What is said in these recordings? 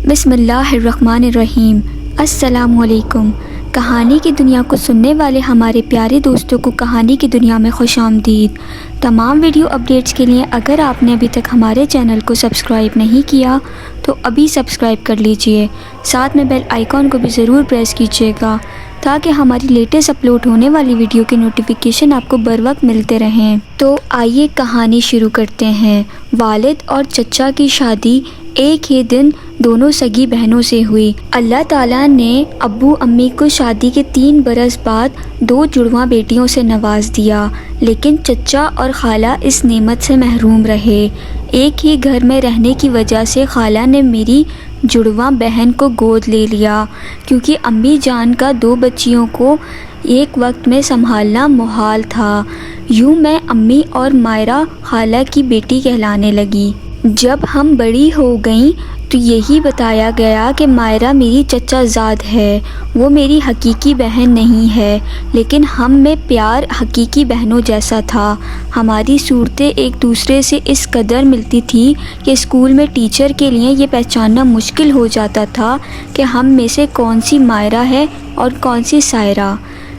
بسم اللہ الرحمن الرحیم۔ السلام علیکم۔ کہانی کی دنیا کو سننے والے ہمارے پیارے دوستوں کو کہانی کی دنیا میں خوش آمدید۔ تمام ویڈیو اپڈیٹس کے لیے اگر آپ نے ابھی تک ہمارے چینل کو سبسکرائب نہیں کیا تو ابھی سبسکرائب کر لیجئے، ساتھ میں بیل آئیکن کو بھی ضرور پریس کیجئے گا تاکہ ہماری لیٹسٹ اپلوڈ ہونے والی ویڈیو کے نوٹیفیکیشن آپ کو بر وقت ملتے رہیں۔ تو آئیے کہانی شروع کرتے ہیں۔ والد اور چچا کی شادی ایک ہی دن دونوں سگی بہنوں سے ہوئی۔ اللہ تعالیٰ نے ابو امی کو شادی کے 3 برس بعد 2 جڑواں بیٹیوں سے نواز دیا، لیکن چچا اور خالہ اس نعمت سے محروم رہے۔ ایک ہی گھر میں رہنے کی وجہ سے خالہ نے میری جڑواں بہن کو گود لے لیا، کیونکہ امی جان کا 2 بچیوں کو ایک وقت میں سنبھالنا محال تھا۔ یوں میں امی اور مائرہ خالہ کی بیٹی کہلانے لگی۔ جب ہم بڑی ہو گئیں تو یہی بتایا گیا کہ مائرہ میری چچا زاد ہے، وہ میری حقیقی بہن نہیں ہے، لیکن ہم میں پیار حقیقی بہنوں جیسا تھا۔ ہماری صورتیں ایک دوسرے سے اس قدر ملتی تھی کہ اسکول میں ٹیچر کے لیے یہ پہچاننا مشکل ہو جاتا تھا کہ ہم میں سے کون سی مائرہ ہے اور کون سی سائرہ۔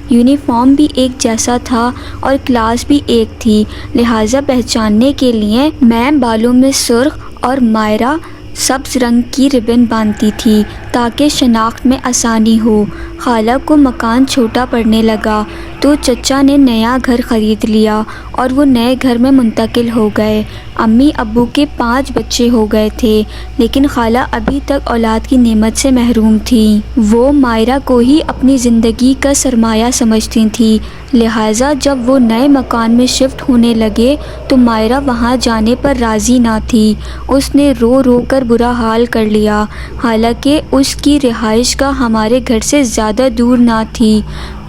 یونیفارم بھی ایک جیسا تھا اور کلاس بھی ایک تھی، لہٰذا پہچاننے کے لیے میں بالوں میں سرخ اور مائرہ سبز رنگ کی ربن باندھتی تھی تاکہ شناخت میں آسانی ہو۔ خالہ کو مکان چھوٹا پڑنے لگا تو چچا نے نیا گھر خرید لیا اور وہ نئے گھر میں منتقل ہو گئے۔ امی ابو کے 5 بچے ہو گئے تھے، لیکن خالہ ابھی تک اولاد کی نعمت سے محروم تھی۔ وہ مائرہ کو ہی اپنی زندگی کا سرمایہ سمجھتی تھی، لہٰذا جب وہ نئے مکان میں شفٹ ہونے لگے تو مائرہ وہاں جانے پر راضی نہ تھی۔ اس نے رو رو کر برا حال کر لیا، حالانکہ اس کی رہائش گاہ ہمارے گھر سے زیادہ دور نہ تھی۔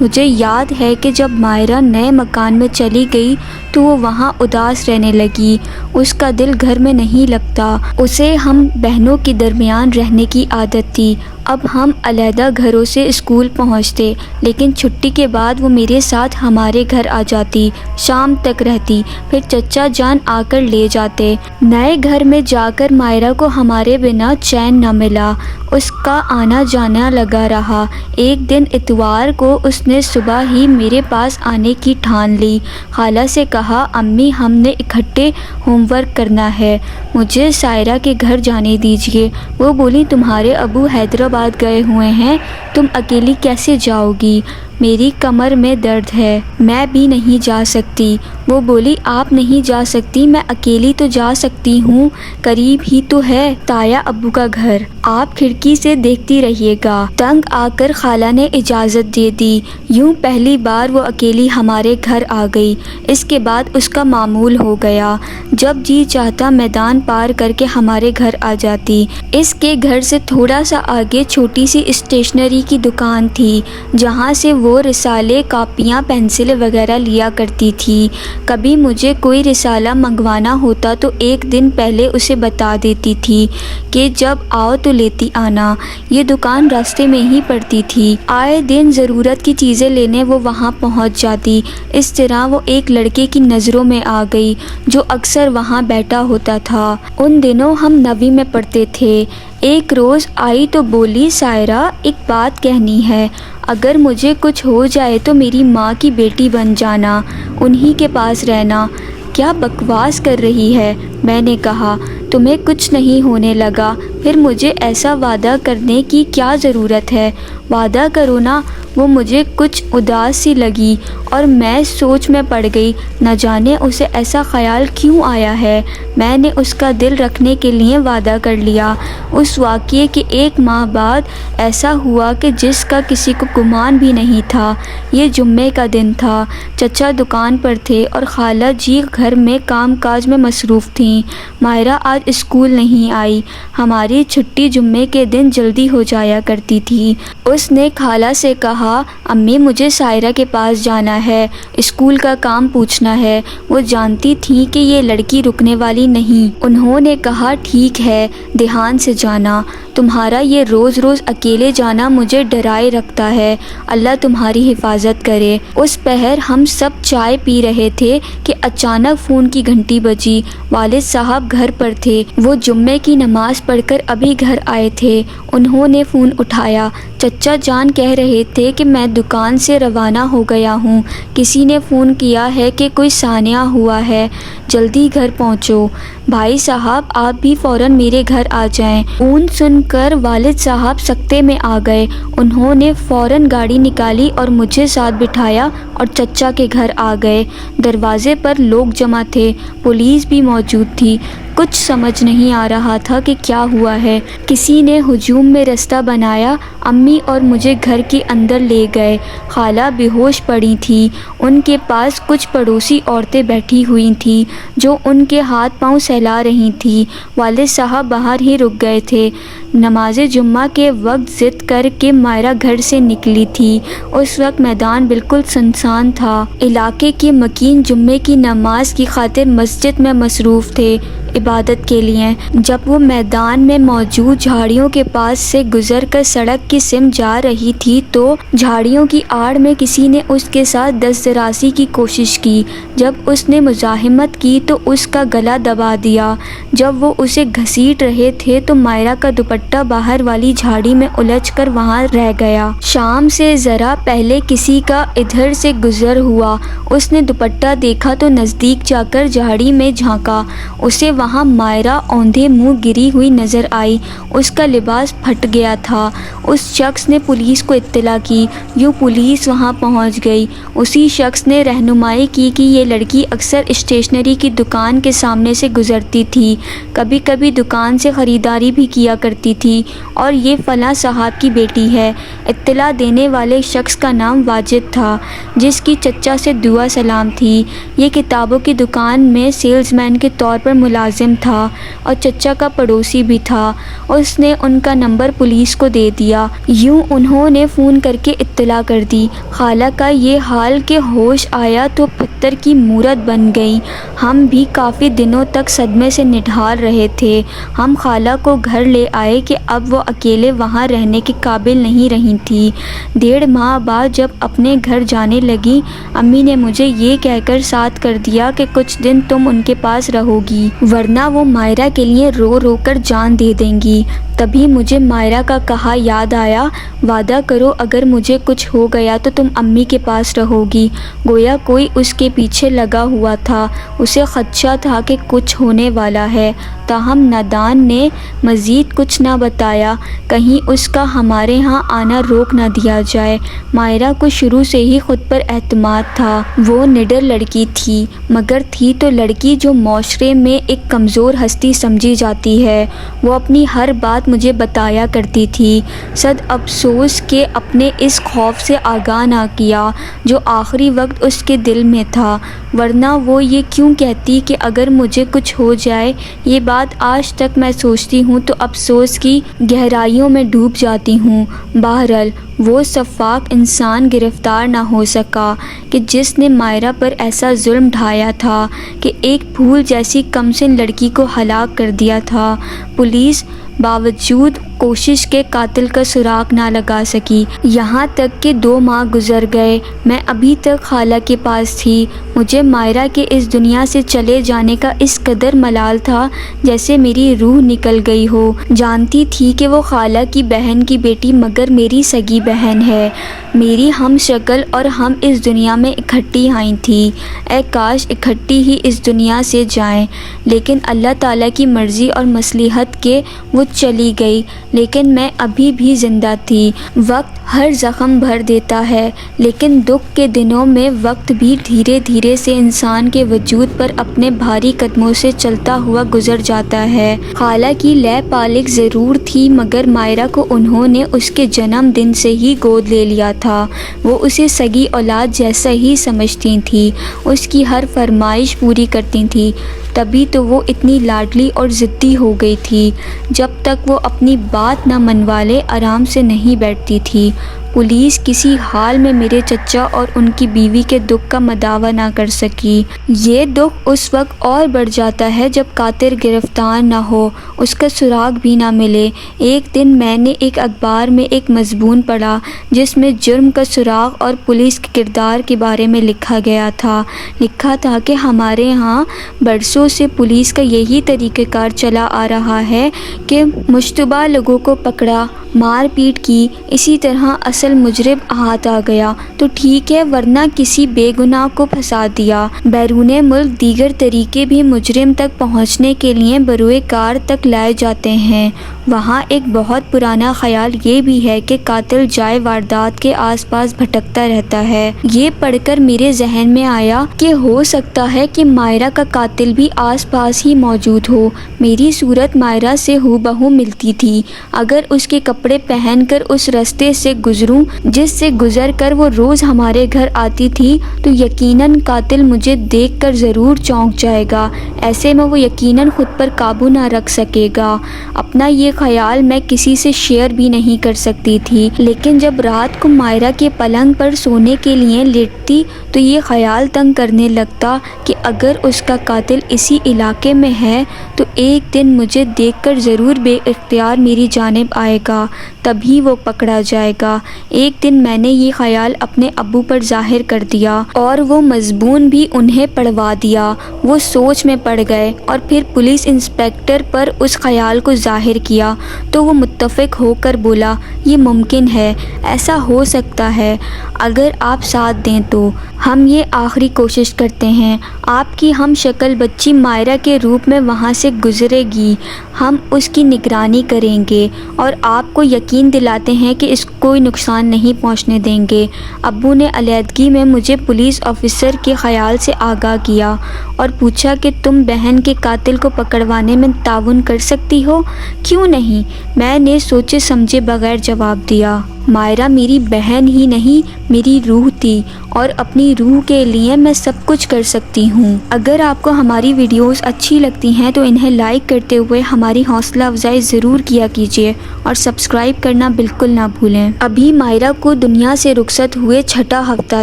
مجھے یاد ہے کہ جب مائرہ نئے مکان میں چلی گئی تو وہ وہاں اداس رہنے لگی، اس کا دل گھر میں نہیں لگتا۔ اسے ہم بہنوں کے درمیان رہنے کی عادت تھی۔ اب ہم علیحدہ گھروں سے اسکول پہنچتے، لیکن چھٹی کے بعد وہ میرے ساتھ ہمارے گھر آ جاتی، شام تک رہتی، پھر چچا جان آ کر لے جاتے۔ نئے گھر میں جا کر مائرہ کو ہمارے بنا چین نہ ملا، اس کا آنا جانا لگا رہا۔ ایک دن اتوار کو اس نے صبح ہی میرے پاس آنے کی ٹھان لی۔ خالہ سے کہا، امی ہم نے اکٹھے ہوم ورک کرنا ہے، مجھے سائرہ کے گھر جانے دیجیے۔ وہ بولی، تمہارے ابو حیدرآباد گئے ہوئے ہیں، تم اکیلی کیسے جاؤ گی؟ میری کمر میں درد ہے، میں بھی نہیں جا سکتی۔ وہ بولی، آپ نہیں جا سکتی، میں اکیلی تو جا سکتی ہوں، قریب ہی تو ہے تایا ابو کا گھر، آپ کھڑکی سے دیکھتی رہیے گا۔ تنگ آ کر خالہ نے اجازت دے دی۔ یوں پہلی بار وہ اکیلی ہمارے گھر آ گئی۔ اس کے بعد اس کا معمول ہو گیا، جب جی چاہتا میدان پار کر کے ہمارے گھر آ جاتی۔ اس کے گھر سے تھوڑا سا آگے چھوٹی سی اسٹیشنری کی دکان تھی، جہاں سے وہ رسالے، کاپیاں، پنسلیں وغیرہ لیا کرتی تھی۔ کبھی مجھے کوئی رسالہ منگوانا ہوتا تو ایک دن پہلے اسے بتا دیتی تھی کہ جب آؤ تو لیتی آنا۔ یہ دکان راستے میں ہی پڑتی تھی، آئے دن ضرورت کی چیزیں لینے وہ وہاں پہنچ جاتی۔ اس طرح وہ ایک لڑکے کی نظروں میں آ گئی جو اکثر وہاں بیٹھا ہوتا تھا۔ ان دنوں ہم 9ویں میں پڑھتے تھے۔ ایک روز آئی تو بولی، سائرہ ایک بات کہنی ہے، اگر مجھے کچھ ہو جائے تو میری ماں کی بیٹی بن جانا، انہی کے پاس رہنا۔ کیا بکواس کر رہی ہے؟ میں نے کہا، تمہیں کچھ نہیں ہونے لگا، پھر مجھے ایسا وعدہ کرنے کی کیا ضرورت ہے؟ وعدہ کرو نا۔ وہ مجھے کچھ اداس سی لگی اور میں سوچ میں پڑ گئی، نہ جانے اسے ایسا خیال کیوں آیا ہے۔ میں نے اس کا دل رکھنے کے لیے وعدہ کر لیا۔ اس واقعے کے 1 ماہ بعد ایسا ہوا کہ جس کا کسی کو گمان بھی نہیں تھا۔ یہ جمعے کا دن تھا، چچا دکان پر تھے اور خالہ جی گھر میں کام کاج میں مصروف تھیں۔ مائرہ آج اسکول نہیں آئی۔ ہماری چھٹی جمعے کے دن جلدی ہو جایا کرتی تھی۔ اس نے خالہ سے کہا، امی مجھے سائرہ کے پاس جانا ہے، اسکول کا کام پوچھنا ہے۔ وہ جانتی تھی کہ یہ لڑکی رکنے والی نہیں۔ انہوں نے کہا، ٹھیک ہے، دھیان سے جانا، تمہارا یہ روز روز اکیلے جانا مجھے ڈرائے رکھتا ہے، اللہ تمہاری حفاظت کرے۔ اس پہر ہم سب چائے پی رہے تھے کہ اچانک فون کی گھنٹی بجی۔ والد صاحب گھر پر تھے، وہ جمعے کی نماز پڑھ کر ابھی گھر آئے تھے۔ انہوں نے فون اٹھایا۔ چچا جان کہہ رہے تھے کہ میں دکان سے روانہ ہو گیا ہوں، کسی نے فون کیا ہے کہ کوئی سانحہ ہوا ہے، جلدی گھر پہنچو۔ بھائی صاحب آپ بھی فوراً میرے گھر آ جائیں۔ فون سن کر والد صاحب سکتے میں آ گئے۔ انہوں نے فوراً گاڑی نکالی اور مجھے ساتھ بٹھایا اور چچا کے گھر آ گئے۔ دروازے پر لوگ جمع تھے، پولیس بھی موجود تھی۔ کچھ سمجھ نہیں آ رہا تھا کہ کیا ہوا ہے۔ کسی نے ہجوم میں رستہ بنایا۔ امی اور مجھے گھر کے اندر لے گئے۔ خالہ بے ہوش پڑی تھی۔ ان کے پاس کچھ پڑوسی عورتیں بیٹھی ہوئی تھیں جو ان کے ہاتھ پاؤں سہلا رہی تھیں۔ والد صاحب باہر ہی رک گئے تھے۔ نماز جمعہ کے وقت ضد کر کے مائرہ گھر سے نکلی تھی۔ اس وقت میدان بالکل سنسان تھا۔ علاقے کے مکین جمعے کی نماز کی خاطر مسجد میں مصروف تھے عبادت کے لیے۔ جب وہ میدان میں موجود جھاڑیوں کے پاس سے گزر کر سڑک کی سمت جا رہی تھی تو جھاڑیوں کی آڑ میں کسی نے اس کے ساتھ دست درازی کی کوشش کی۔ جب اس نے مزاحمت کی تو اس کا گلا دبا دیا۔ جب وہ اسے گھسیٹ رہے تھے تو مائرہ کا دوپٹہ باہر والی جھاڑی میں الجھ کر وہاں رہ گیا۔ شام سے ذرا پہلے کسی کا ادھر سے گزر ہوا۔ اس نے دوپٹہ دیکھا تو نزدیک جا کر جھاڑی میں جھانکا۔ اسے وہاں مائرہ اوندھے منہ گری ہوئی نظر آئی۔ اس کا لباس پھٹ گیا تھا۔ اس شخص نے پولیس کو اطلاع کی۔ یوں پولیس وہاں پہنچ گئی۔ اسی شخص نے رہنمائی کی کہ یہ لڑکی اکثر اسٹیشنری کی دکان کے سامنے سے گزرتی تھی، کبھی کبھی دکان سے خریداری بھی کیا کرتی تھی، اور یہ فلاں صاحب کی بیٹی ہے۔ اطلاع دینے والے شخص کا نام واجد تھا، جس کی چچا سے دعا سلام تھی۔ یہ کتابوں کی دکان میں سیلز مین کے طور پر ملازم تھا اور چچا کا پڑوسی بھی تھا۔ اس نے ان کا نمبر پولیس کو دے دیا۔ یوں انہوں نے فون کر کے اطلاع کر دی۔ خالہ کا یہ حال کہ ہوش آیا تو پتھر کی مورت بن گئی۔ ہم بھی کافی دنوں تک صدمے سے نڈھال رہے تھے۔ ہم خالہ کو گھر لے آئے کہ اب وہ اکیلے وہاں رہنے کے قابل نہیں رہی تھی۔ 1.5 ماہ بعد جب اپنے گھر جانے لگی، امی نے مجھے یہ کہہ کر ساتھ کر دیا کہ کچھ دن تم ان کے پاس رہو گی، ورنہ وہ مائرہ کے لیے رو رو کر جان دے دیں گی۔ تبھی مجھے مائرہ کا کہا یاد آیا، وعدہ کرو اگر مجھے کچھ ہو گیا تو تم امی کے پاس رہو گی۔ گویا کوئی اس کے پیچھے لگا ہوا تھا، اسے خدشہ تھا کہ کچھ ہونے والا ہے۔ تاہم نادان نے مزید کچھ نہ بتایا، کہیں اس کا ہمارے ہاں آنا روک نہ دیا جائے۔ مائرہ کو شروع سے ہی خود پر اعتماد تھا۔ وہ نڈر لڑکی تھی، مگر تھی تو لڑکی جو معاشرے میں ایک کمزور ہستی سمجھی جاتی ہے۔ وہ اپنی ہر بات مجھے بتایا کرتی تھی۔ صد افسوس کہ اپنے اس خوف سے آگاہ نہ کیا جو آخری وقت اس کے دل میں تھا، ورنہ وہ یہ کیوں کہتی کہ اگر مجھے کچھ ہو جائے۔ یہ بات آج تک میں سوچتی ہوں تو افسوس کی گہرائیوں میں ڈوب جاتی ہوں۔ بہرحال وہ شفاق انسان گرفتار نہ ہو سکا کہ جس نے مائرہ پر ایسا ظلم ڈھایا تھا کہ ایک پھول جیسی کمسن لڑکی کو ہلاک کر دیا تھا۔ پولیس باوجود کوشش کے قاتل کا سراغ نہ لگا سکی۔ یہاں تک کہ 2 ماہ گزر گئے، میں ابھی تک خالہ کے پاس تھی۔ مجھے مائرہ کے اس دنیا سے چلے جانے کا اس قدر ملال تھا جیسے میری روح نکل گئی ہو۔ جانتی تھی کہ وہ خالہ کی بہن کی بیٹی مگر میری سگی بہن ہے، میری ہم شکل، اور ہم اس دنیا میں اکٹھی آئی تھیں۔ اے کاش اکٹھی ہی اس دنیا سے جائیں، لیکن اللہ تعالیٰ کی مرضی اور مصلحت کے وہ چلی گئی، لیکن میں ابھی بھی زندہ تھی۔ وقت ہر زخم بھر دیتا ہے، لیکن دکھ کے دنوں میں وقت بھی دھیرے دھیرے سے انسان کے وجود پر اپنے بھاری قدموں سے چلتا ہوا گزر جاتا ہے۔ خالہ کی لے پالک ضرور تھی، مگر مائرہ کو انہوں نے اس کے جنم دن سے ہی گود لے لیا تھا۔ وہ اسے سگی اولاد جیسا ہی سمجھتی تھی، اس کی ہر فرمائش پوری کرتی تھی۔ تبھی تو وہ اتنی لاڈلی اور ضدی ہو گئی تھی۔ جب تک وہ اپنی بات نہ منوا لے آرام سے نہیں بیٹھتی تھی۔ پولیس کسی حال میں میرے چچا اور ان کی بیوی کے دکھ کا مداوع نہ کر سکی۔ یہ دکھ اس وقت اور بڑھ جاتا ہے جب قاتل گرفتار نہ ہو، اس کا سراغ بھی نہ ملے۔ ایک دن میں نے ایک اخبار میں ایک مضمون پڑھا جس میں جرم کا سراغ اور پولیس کے کردار کے بارے میں لکھا گیا تھا۔ لکھا تھا کہ ہمارے ہاں برسوں سے پولیس کا یہی طریقہ کار چلا آ رہا ہے کہ مشتبہ لوگوں کو پکڑا، مار پیٹ کی، اسی طرح اصل مجرم ہاتھ آ گیا تو ٹھیک ہے، ورنہ کسی بے گناہ کو پھنسا دیا۔ بیرون ملک دیگر طریقے بھی مجرم تک پہنچنے کے لیے بروئے کار تک لائے جاتے ہیں۔ وہاں ایک بہت پرانا خیال یہ بھی ہے کہ قاتل جائے واردات کے آس پاس بھٹکتا رہتا ہے۔ یہ پڑھ کر میرے ذہن میں آیا کہ ہو سکتا ہے کہ مائرہ کا قاتل بھی آس پاس ہی موجود ہو۔ میری صورت مائرہ سے ہو بہو ملتی تھی۔ اگر اس کے کپڑے پہن کر اس راستے سے گزروں جس سے گزر کر وہ روز ہمارے گھر آتی تھی تو یقیناً قاتل مجھے دیکھ کر ضرور چونک جائے گا۔ ایسے میں وہ یقیناً خود پر قابو نہ رکھ سکے گا۔ اپنا یہ خیال میں کسی سے شیئر بھی نہیں کر سکتی تھی، لیکن جب رات کو مائرہ کے پلنگ پر سونے کے لیے لیٹتی تو یہ خیال تنگ کرنے لگتا کہ اگر اس کا قاتل اسی علاقے میں ہے تو ایک دن مجھے دیکھ کر ضرور بے اختیار میری جانب آئے گا، تبھی وہ پکڑا جائے گا۔ ایک دن میں نے یہ خیال اپنے ابو پر ظاہر کر دیا اور وہ مضمون بھی انہیں پڑھوا دیا۔ وہ سوچ میں پڑ گئے اور پھر پولیس انسپکٹر پر اس خیال کو ظاہر کیا تو وہ متفق ہو کر بولا، یہ ممکن ہے، ایسا ہو سکتا ہے، اگر آپ ساتھ دیں تو ہم یہ آخری کوشش کرتے ہیں۔ آپ کی ہم شکل بچی مائرہ کے روپ میں وہاں سے گزرے گی، ہم اس کی نگرانی کریں گے اور آپ کو یقین دلاتے ہیں کہ اس کو کوئی نقصان نہیں پہنچنے دیں گے۔ ابو نے علیحدگی میں مجھے پولیس آفیسر کے خیال سے آگاہ کیا اور پوچھا کہ تم بہن کے قاتل کو پکڑوانے میں تعاون کر سکتی ہو؟ کیوں نہیں؟ میں نے سوچے سمجھے بغیر جواب دیا۔ مائرہ میری بہن ہی نہیں، میری روح تھی اور اپنی روح کے لیے میں سب کچھ کر سکتی ہوں۔ اگر آپ کو ہماری ویڈیوز اچھی لگتی ہیں تو انہیں لائک کرتے ہوئے ہماری حوصلہ افزائی ضرور کیا کیجیے اور سبسکرائب کرنا بالکل نہ بھولیں۔ ابھی مائرہ کو دنیا سے رخصت ہوئے 6واں ہفتہ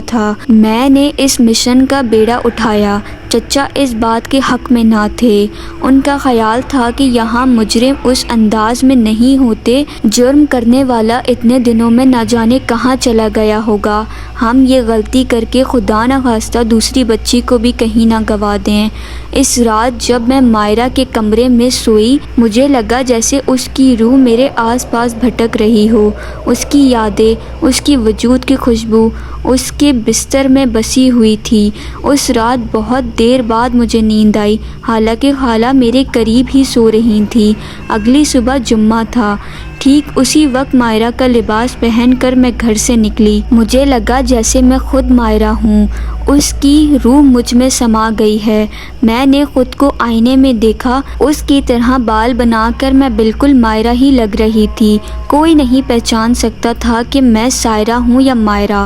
تھا۔ میں نے اس مشن کا بیڑا اٹھایا۔ چچا اس بات کے حق میں نہ تھے۔ ان کا خیال تھا کہ یہاں مجرم اس انداز میں نہیں ہوتے، جرم کرنے والا اتنے دنوں میں نہ جانے کہاں چلا گیا ہوگا، ہم یہ غلطی کر کے خدا نخواستہ دوسری بچی کو بھی کہیں نہ گوا دیں۔ اس رات جب میں مائرہ کے کمرے میں سوئی، مجھے لگا جیسے اس کی روح میرے آس پاس بھٹک رہی ہو، اس کی یادیں، اس کی وجود کی خوشبو اس کے بستر میں بسی ہوئی تھی۔ اس رات بہت دیر بعد مجھے نیند آئی، حالانکہ خالہ میرے قریب ہی سو رہی تھی۔ اگلی صبح جمعہ تھا۔ ٹھیک اسی وقت مائرہ کا لباس پہن کر میں گھر سے نکلی۔ مجھے لگا جیسے میں خود مائرہ ہوں، اس کی روح مجھ میں سما گئی ہے۔ میں نے خود کو آئینے میں دیکھا، اس کی طرح بال بنا کر میں بالکل مائرہ ہی لگ رہی تھی۔ کوئی نہیں پہچان سکتا تھا کہ میں سائرہ ہوں یا مائرہ۔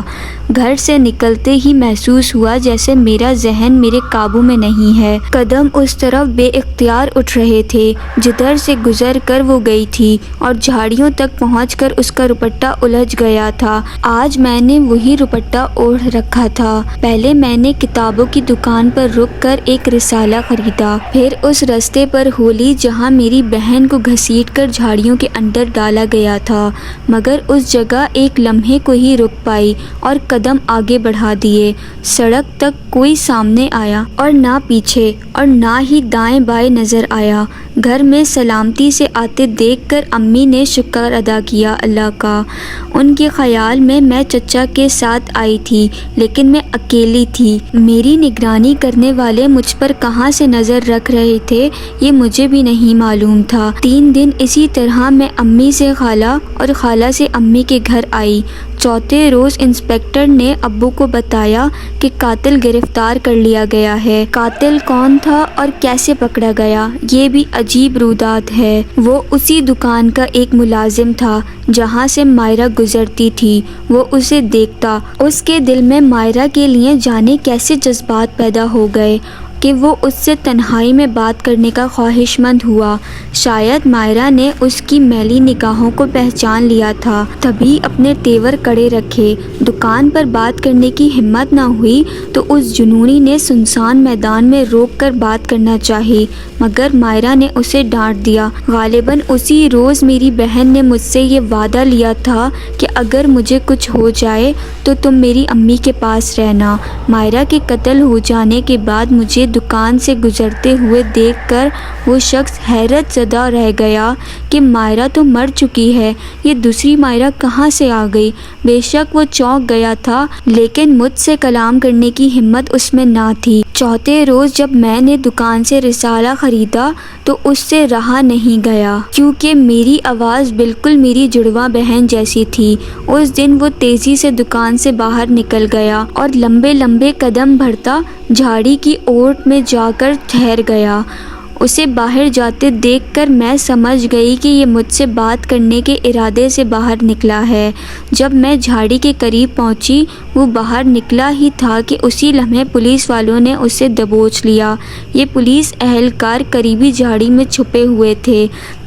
گھر سے نکلتے ہی محسوس ہوا جیسے میرا ذہن میرے قابو میں نہیں ہے۔ قدم اس طرف بے اختیار اٹھ رہے تھے جدھر سے گزر کر وہ گئی تھی اور جھاڑیوں تک پہنچ کر اس کا دوپٹہ الجھ گیا تھا۔ آج میں نے وہی دوپٹہ اوڑھ رکھا تھا۔ پہلے میں نے کتابوں کی دکان پر رک کر ایک رسالہ خریدا، پھر اس رستے پر ہو لی جہاں میری بہن کو گھسیٹ کر جھاڑیوں کے اندر ڈالا گیا تھا، مگر اس جگہ ایک لمحے کو ہی رک پائی اور قدم آگے بڑھا دیے۔ سڑک تک کوئی سامنے آیا اور نہ پیچھے اور نہ ہی دائیں بائیں نظر آیا۔ گھر میں سلامتی سے آتے دیکھ کر امی نے شکر ادا کیا اللہ کا۔ ان کے خیال میں چچا کے ساتھ آئی تھی، لیکن میں اکیلی تھی۔ میری نگرانی کرنے والے مجھ پر کہاں سے نظر رکھ رہے تھے یہ مجھے بھی نہیں معلوم تھا۔ 3 دن اسی طرح میں امی سے خالہ اور خالہ سے امی کے گھر آئی۔ چوتھے روز انسپکٹر نے ابو کو بتایا کہ قاتل گرفتار کر لیا گیا ہے۔ قاتل کون تھا اور کیسے پکڑا گیا یہ بھی عجیب رودات ہے۔ وہ اسی دکان کا ایک ملازم تھا جہاں سے مائرہ گزرتی تھی۔ وہ اسے دیکھتا، اس کے دل میں مائرہ کے لیے جانے کیسے جذبات پیدا ہو گئے کہ وہ اس سے تنہائی میں بات کرنے کا خواہش مند ہوا۔ شاید مائرہ نے اس کی میلی نگاہوں کو پہچان لیا تھا، تبھی اپنے تیور کڑے رکھے۔ دکان پر بات کرنے کی ہمت نہ ہوئی تو اس جنونی نے سنسان میدان میں روک کر بات کرنا چاہی، مگر مائرہ نے اسے ڈانٹ دیا۔ غالباً اسی روز میری بہن نے مجھ سے یہ وعدہ لیا تھا کہ اگر مجھے کچھ ہو جائے تو تم میری امی کے پاس رہنا۔ مائرہ کے قتل ہو جانے کے بعد مجھے دکان سے گزرتے ہوئے دیکھ کر وہ شخص حیرت زدہ رہ گیا کہ مائرہ تو مر چکی ہے، یہ دوسری مائرہ کہاں سے آ گئی؟ بے شک وہ چونک گیا تھا، لیکن مجھ سے کلام کرنے کی ہمت اس میں نہ تھی۔ چوتھے روز جب میں نے دکان سے رسالہ خریدا تو اس سے رہا نہیں گیا، کیونکہ میری آواز بالکل میری جڑواں بہن جیسی تھی۔ اس دن وہ تیزی سے دکان سے باہر نکل گیا اور لمبے لمبے قدم بڑھتا جھاڑی کی اوٹ میں جا کر ٹھہر گیا۔ اسے باہر جاتے دیکھ کر میں سمجھ گئی کہ یہ مجھ سے بات کرنے کے ارادے سے باہر نکلا ہے۔ جب میں جھاڑی کے قریب پہنچی، وہ باہر نکلا ہی تھا کہ اسی لمحے پولیس والوں نے اسے دبوچ لیا۔ یہ پولیس اہلکار قریبی جھاڑی میں چھپے ہوئے تھے،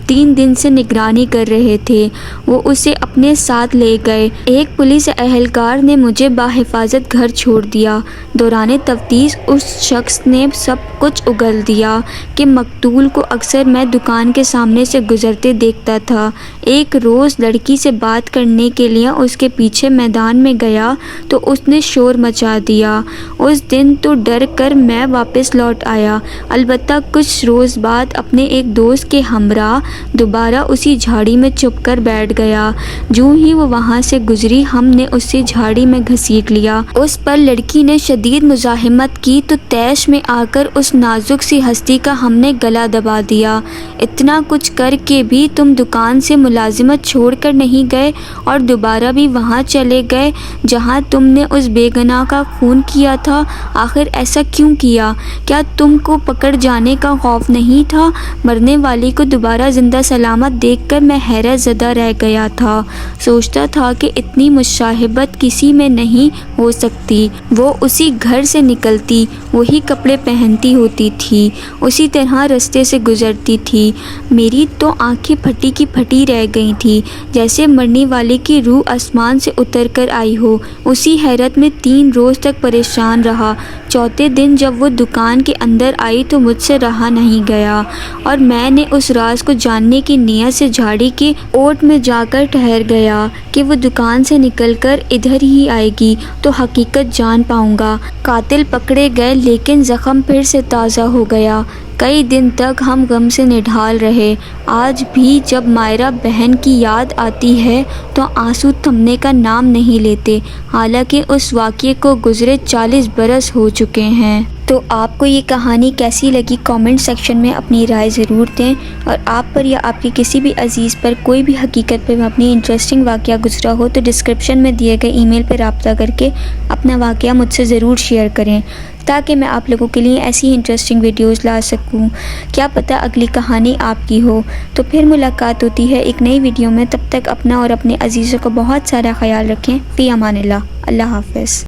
3 دن سے نگرانی کر رہے تھے۔ وہ اسے اپنے ساتھ لے گئے۔ ایک پولیس اہلکار نے مجھے بحفاظت گھر چھوڑ دیا۔ دوران تفتیش اس شخص نے سب کچھ اگل دیا کہ مقتول کو اکثر میں دکان کے سامنے سے گزرتے دیکھتا تھا۔ ایک روز لڑکی سے بات کرنے کے لیے اس کے پیچھے میدان میں گیا تو اس نے شور مچا دیا۔ اس دن تو ڈر کر میں واپس لوٹ آیا، البتہ کچھ روز بعد اپنے ایک دوست کے ہمراہ دوبارہ اسی جھاڑی میں چھپ کر بیٹھ گیا۔ جو ہی وہ وہاں سے گزری، ہم نے اسے جھاڑی میں گھسیٹ لیا۔ اس پر لڑکی نے شدید مزاحمت کی تو طیش میں آ کر اس نازک سی ہستی کا ہم نے گلا دبا دیا۔ اتنا کچھ کر کے بھی تم دکان سے ملازمت چھوڑ کر نہیں گئے اور دوبارہ بھی وہاں چلے گئے جہاں تم نے اس بے گناہ کا خون کیا تھا۔ آخر ایسا کیوں کیا؟ کیا تم کو پکڑ جانے کا خوف نہیں تھا؟ مرنے والی کو دوبارہ زندہ سلامت دیکھ کر میں حیرت زدہ رہ گیا تھا، سوچتا تھا کہ اتنی مشابہت کسی میں نہیں ہو سکتی۔ وہ اسی گھر سے نکلتی، وہی کپڑے پہنتی ہوتی تھی، اسی طرح رستے سے گزرتی تھی۔ میری تو آنکھیں پھٹی کی پھٹی رہ گئی تھی، جیسے مرنے والے کی روح آسمان سے اتر کر آئی ہو۔ اسی حیرت میں 3 روز تک پریشان رہا۔ چوتھے دن جب وہ دکان کے اندر آئی تو مجھ سے رہا نہیں گیا اور میں نے اس راز کو جاننے کی نیت سے جھاڑی کے اوٹ میں جا کر ٹھہر گیا کہ وہ دکان سے نکل کر ادھر ہی آئے گی تو حقیقت جان پاؤں گا۔ قاتل پکڑے گئے، لیکن زخم پھر سے تازہ ہو گیا۔ کئی دن تک ہم غم سے نڈھال رہے۔ آج بھی جب مائرہ بہن کی یاد آتی ہے تو آنسو تھمنے کا نام نہیں لیتے، حالانکہ اس واقعے کو گزرے 40 برس ہو چکے ہیں۔ تو آپ کو یہ کہانی کیسی لگی؟ کامنٹ سیکشن میں اپنی رائے ضرور دیں، اور آپ پر یا آپ کے کسی بھی عزیز پر کوئی بھی حقیقت پہ اپنی انٹرسٹنگ واقعہ گزرا ہو تو ڈسکرپشن میں دیے گئے ای میل پہ رابطہ کر کے اپنا واقعہ مجھ سے ضرور شیئر کریں، تاکہ میں آپ لوگوں کے لیے ایسی انٹرسٹنگ ویڈیوز لا سکوں۔ کیا پتہ اگلی کہانی آپ کی ہو۔ تو پھر ملاقات ہوتی ہے ایک نئی ویڈیو میں، تب تک اپنا اور اپنے عزیزوں کا بہت سارا خیال رکھیں۔ فی امان اللہ۔ اللہ حافظ۔